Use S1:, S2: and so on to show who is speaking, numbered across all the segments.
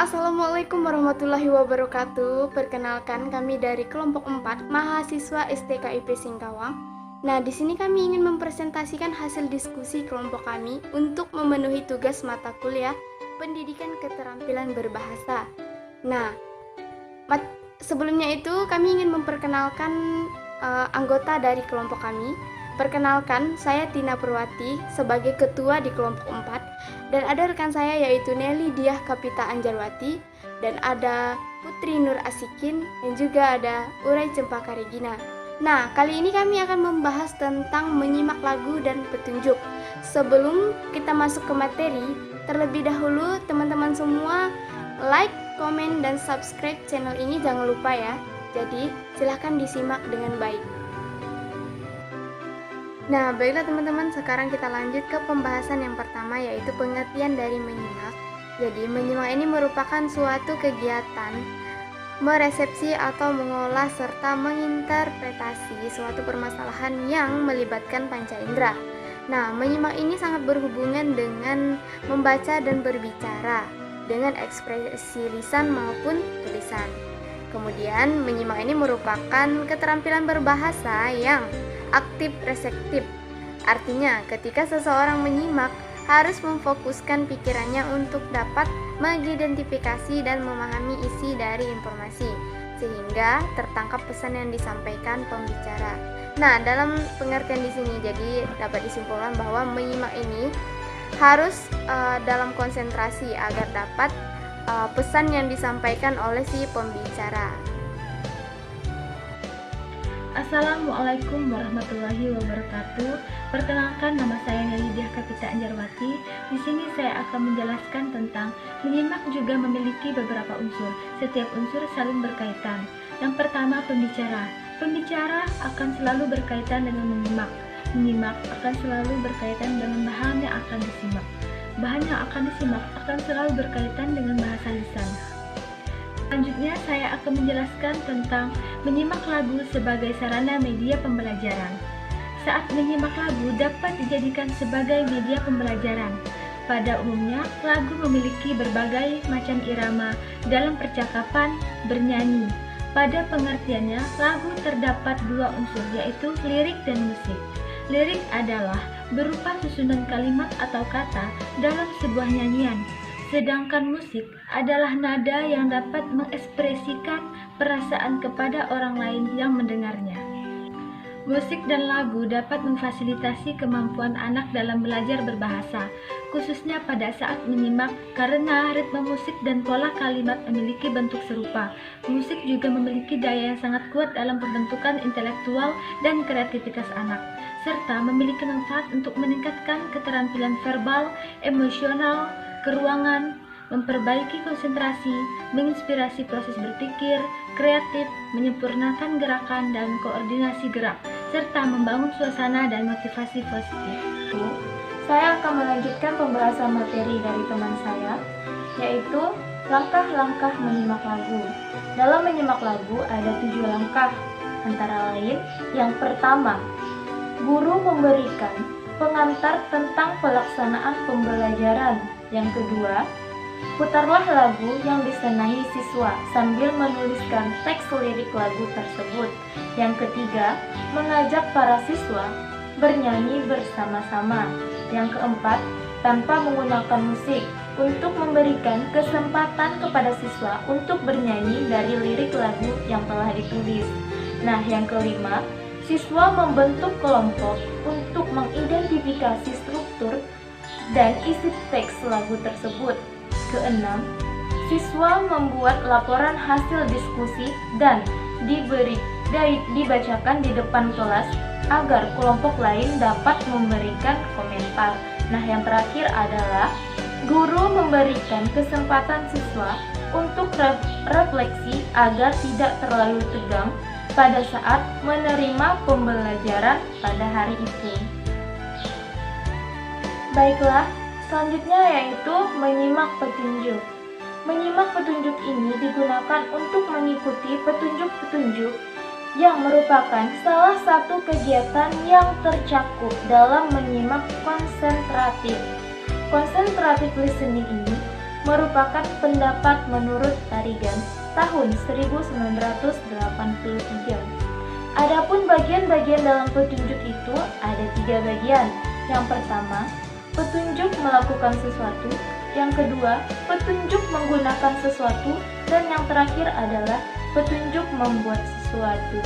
S1: Assalamualaikum warahmatullahi wabarakatuh. Perkenalkan, kami dari kelompok 4 mahasiswa STKIP Singkawang. Nah, di sini kami ingin mempresentasikan hasil diskusi kelompok kami untuk memenuhi tugas mata kuliah Pendidikan Keterampilan Berbahasa. Nah, sebelumnya itu kami ingin memperkenalkan anggota dari kelompok kami. Perkenalkan, saya Tina Purwati sebagai ketua di kelompok 4 dan ada rekan saya yaitu Nelly Diah Kapita Anjarwati dan ada Putri Nur Asikin dan juga ada Uray Cempaka Regina. Nah, kali ini kami akan membahas tentang menyimak lagu dan petunjuk. Sebelum kita masuk ke materi, terlebih dahulu teman-teman semua like, komen, dan subscribe channel ini jangan lupa ya. Jadi, silahkan disimak dengan baik. Nah, baiklah teman-teman, sekarang kita lanjut ke pembahasan yang pertama, yaitu pengertian dari menyimak. Jadi, menyimak ini merupakan suatu kegiatan meresepsi atau mengolah serta menginterpretasi suatu permasalahan yang melibatkan panca indera. Nah, menyimak ini sangat berhubungan dengan membaca dan berbicara dengan ekspresi lisan maupun tulisan. Kemudian, menyimak ini merupakan keterampilan berbahasa yang aktif reseptif. Artinya, ketika seseorang menyimak, harus memfokuskan pikirannya untuk dapat mengidentifikasi dan memahami isi dari informasi, sehingga tertangkap pesan yang disampaikan pembicara. Nah, dalam pengertian di sini, jadi dapat disimpulkan bahwa menyimak ini harus dalam konsentrasi agar dapat pesan yang disampaikan oleh si pembicara.
S2: Assalamualaikum warahmatullahi wabarakatuh. Perkenalkan, nama saya Nelly Diah Kapita Anjarwati. Di sini saya akan menjelaskan tentang menyimak juga memiliki beberapa unsur. Setiap unsur saling berkaitan. Yang pertama, pembicara. Pembicara akan selalu berkaitan dengan menyimak. Menyimak akan selalu berkaitan dengan bahan yang akan disimak. Bahan yang akan disimak akan selalu berkaitan dengan bahasa lisan. Selanjutnya, saya akan menjelaskan tentang menyimak lagu sebagai sarana media pembelajaran. Saat menyimak lagu dapat dijadikan sebagai media pembelajaran. Pada umumnya, lagu memiliki berbagai macam irama dalam percakapan bernyanyi. Pada pengertiannya, lagu terdapat dua unsur, yaitu lirik dan musik. Lirik adalah berupa susunan kalimat atau kata dalam sebuah nyanyian. Sedangkan musik adalah nada yang dapat mengekspresikan perasaan kepada orang lain yang mendengarnya. Musik dan lagu dapat memfasilitasi kemampuan anak dalam belajar berbahasa, khususnya pada saat menyimak karena ritme musik dan pola kalimat memiliki bentuk serupa. Musik juga memiliki daya yang sangat kuat dalam pembentukan intelektual dan kreativitas anak, serta memiliki manfaat untuk meningkatkan keterampilan verbal, emosional, keruangan, memperbaiki konsentrasi, menginspirasi proses berpikir, kreatif, menyempurnakan gerakan dan koordinasi gerak, serta membangun suasana dan motivasi positif.
S3: Saya akan melanjutkan pembahasan materi dari teman saya, yaitu langkah-langkah menyimak lagu. Dalam menyimak lagu ada 7 langkah, antara lain yang pertama, guru memberikan pengantar tentang pelaksanaan pembelajaran. Yang kedua, putarlah lagu yang disenangi siswa sambil menuliskan teks lirik lagu tersebut. Yang ketiga, mengajak para siswa bernyanyi bersama-sama. Yang keempat, tanpa menggunakan musik, untuk memberikan kesempatan kepada siswa untuk bernyanyi dari lirik lagu yang telah ditulis. Nah, yang kelima, siswa membentuk kelompok untuk mengidentifikasi struktur dan isi teks lagu tersebut. Keenam, siswa membuat laporan hasil diskusi dan dibacakan di depan kelas agar kelompok lain dapat memberikan komentar. Nah, yang terakhir adalah guru memberikan kesempatan siswa untuk refleksi agar tidak terlalu tegang pada saat menerima pembelajaran pada hari itu. Baiklah, selanjutnya yaitu menyimak petunjuk. Menyimak petunjuk ini digunakan untuk mengikuti petunjuk-petunjuk yang merupakan salah satu kegiatan yang tercakup dalam menyimak konsentratif. Concentrative listening ini merupakan pendapat menurut Tarigan tahun 1983. Adapun bagian-bagian dalam petunjuk itu ada 3 bagian. Yang pertama, petunjuk melakukan sesuatu. Yang kedua, petunjuk menggunakan sesuatu. Dan yang terakhir adalah petunjuk membuat sesuatu.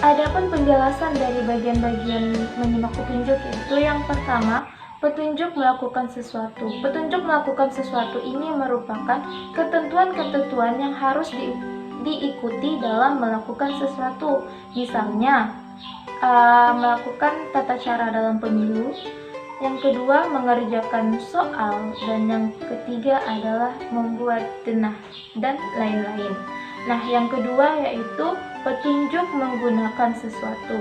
S3: Adapun penjelasan dari bagian-bagian menyimak petunjuk itu yang pertama, petunjuk melakukan sesuatu. Petunjuk melakukan sesuatu ini merupakan ketentuan-ketentuan yang harus diikuti dalam melakukan sesuatu. Misalnya, melakukan tata cara dalam pemilu. Yang kedua, mengerjakan soal. Dan yang ketiga adalah membuat denah dan lain-lain. Nah, yang kedua yaitu petunjuk menggunakan sesuatu.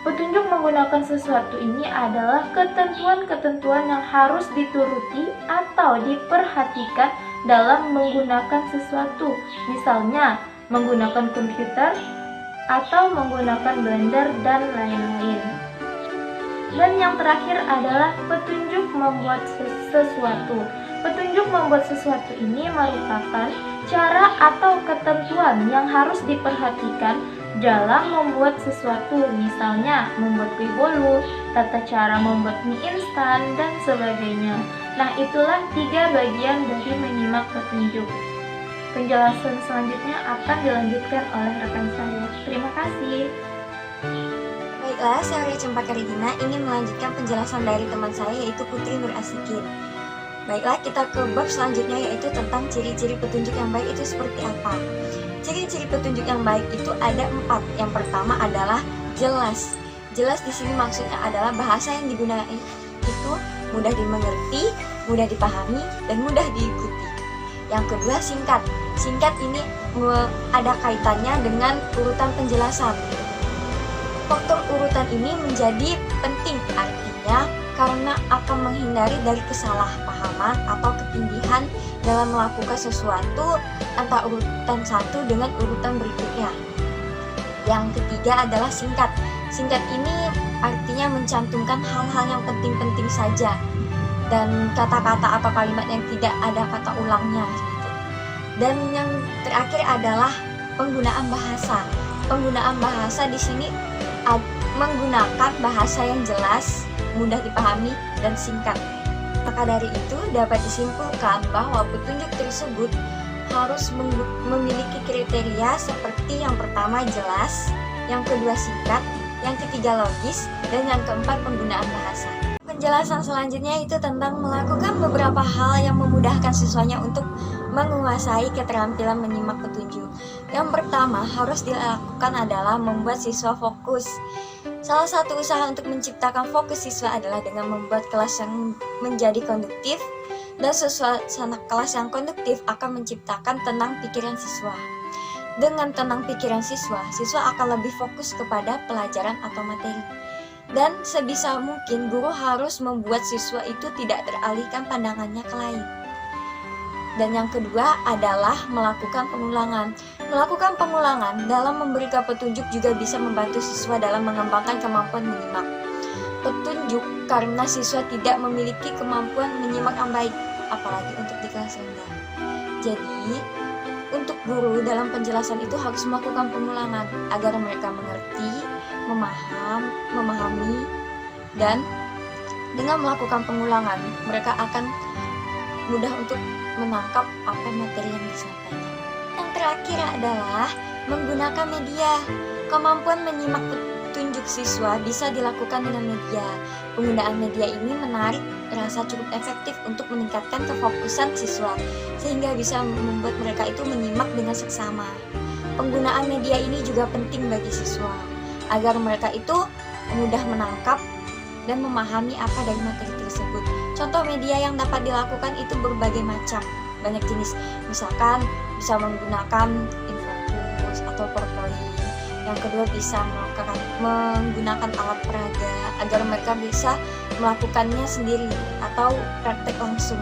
S3: Petunjuk menggunakan sesuatu ini adalah ketentuan-ketentuan yang harus dituruti atau diperhatikan dalam menggunakan sesuatu. Misalnya, menggunakan komputer atau menggunakan blender dan lain-lain. Dan yang terakhir adalah petunjuk membuat sesuatu. Petunjuk membuat sesuatu ini merupakan cara atau ketentuan yang harus diperhatikan dalam membuat sesuatu. Misalnya, membuat kue bolu, tata cara membuat mie instan, dan sebagainya. Nah, itulah 3 bagian dari menyimak petunjuk. Penjelasan selanjutnya akan dilanjutkan oleh rekan saya. Terima kasih.
S4: Baiklah, saya Ria Cempaka Regina ingin melanjutkan penjelasan dari teman saya yaitu Putri Nur Asikin. Baiklah, kita ke bab selanjutnya yaitu tentang ciri-ciri petunjuk yang baik itu seperti apa. Ciri-ciri petunjuk yang baik itu ada 4. Yang pertama adalah jelas. Jelas di sini maksudnya adalah bahasa yang digunakan itu mudah dimengerti, mudah dipahami, dan mudah diikuti. Yang kedua, singkat. Singkat ini ada kaitannya dengan urutan penjelasan. Faktor urutan ini menjadi penting, artinya karena akan menghindari dari kesalahpahaman atau ketindihan dalam melakukan sesuatu antara urutan satu dengan urutan berikutnya. Yang ketiga adalah singkat. Singkat ini artinya mencantumkan hal-hal yang penting-penting saja dan kata-kata atau kalimat yang tidak ada kata ulangnya gitu. Dan yang terakhir adalah penggunaan bahasa. Penggunaan bahasa di sini menggunakan bahasa yang jelas, mudah dipahami, dan singkat. Maka dari itu dapat disimpulkan bahwa petunjuk tersebut harus memiliki kriteria seperti yang pertama jelas, yang kedua singkat, yang ketiga logis, dan yang keempat penggunaan bahasa. Penjelasan selanjutnya itu tentang melakukan beberapa hal yang memudahkan siswanya untuk menguasai keterampilan menyimak petunjuk. Yang pertama harus dilakukan adalah membuat siswa fokus. Salah satu usaha untuk menciptakan fokus siswa adalah dengan membuat kelas yang menjadi konduktif, dan suasana kelas yang konduktif akan menciptakan tenang pikiran siswa. Dengan tenang pikiran siswa, siswa akan lebih fokus kepada pelajaran atau materi. Dan sebisa mungkin guru harus membuat siswa itu tidak teralihkan pandangannya ke lain. Dan yang kedua adalah melakukan pengulangan. Melakukan pengulangan dalam memberikan petunjuk juga bisa membantu siswa dalam mengembangkan kemampuan menyimak petunjuk karena siswa tidak memiliki kemampuan menyimak yang baik, apalagi untuk di kelas rendah. Jadi, untuk guru dalam penjelasan itu harus melakukan pengulangan agar mereka mengerti, memahami, dan dengan melakukan pengulangan mereka akan mudah untuk menangkap apa materi yang disampaikan. Yang terakhir adalah menggunakan media. Kemampuan menyimak petunjuk siswa bisa dilakukan dengan media. Penggunaan media ini menarik, terasa cukup efektif untuk meningkatkan kefokusan siswa, sehingga bisa membuat mereka itu menyimak dengan seksama. Penggunaan media ini juga penting bagi siswa, agar mereka itu mudah menangkap dan memahami apa dari materi tersebut. Contoh media yang dapat dilakukan itu berbagai macam, banyak jenis. Misalkan bisa menggunakan infografis atau PowerPoint. Yang kedua bisa menggunakan alat peraga agar mereka bisa melakukannya sendiri atau praktek langsung.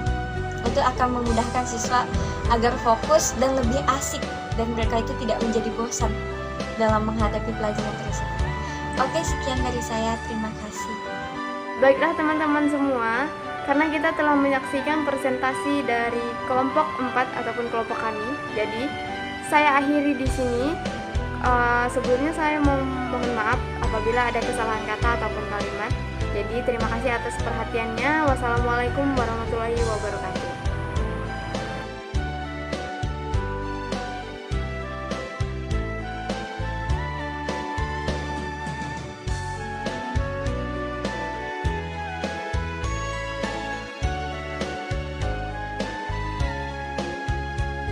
S4: Itu akan memudahkan siswa agar fokus dan lebih asik, dan mereka itu tidak menjadi bosan dalam menghadapi pelajaran tersebut. Oke, sekian dari saya. Terima kasih.
S1: Baiklah teman-teman semua, karena kita telah menyaksikan presentasi dari kelompok 4 ataupun kelompok kami. Jadi, saya akhiri di sini. Sebelumnya saya mohon maaf apabila ada kesalahan kata ataupun kalimat. Jadi, terima kasih atas perhatiannya. Wassalamualaikum warahmatullahi wabarakatuh.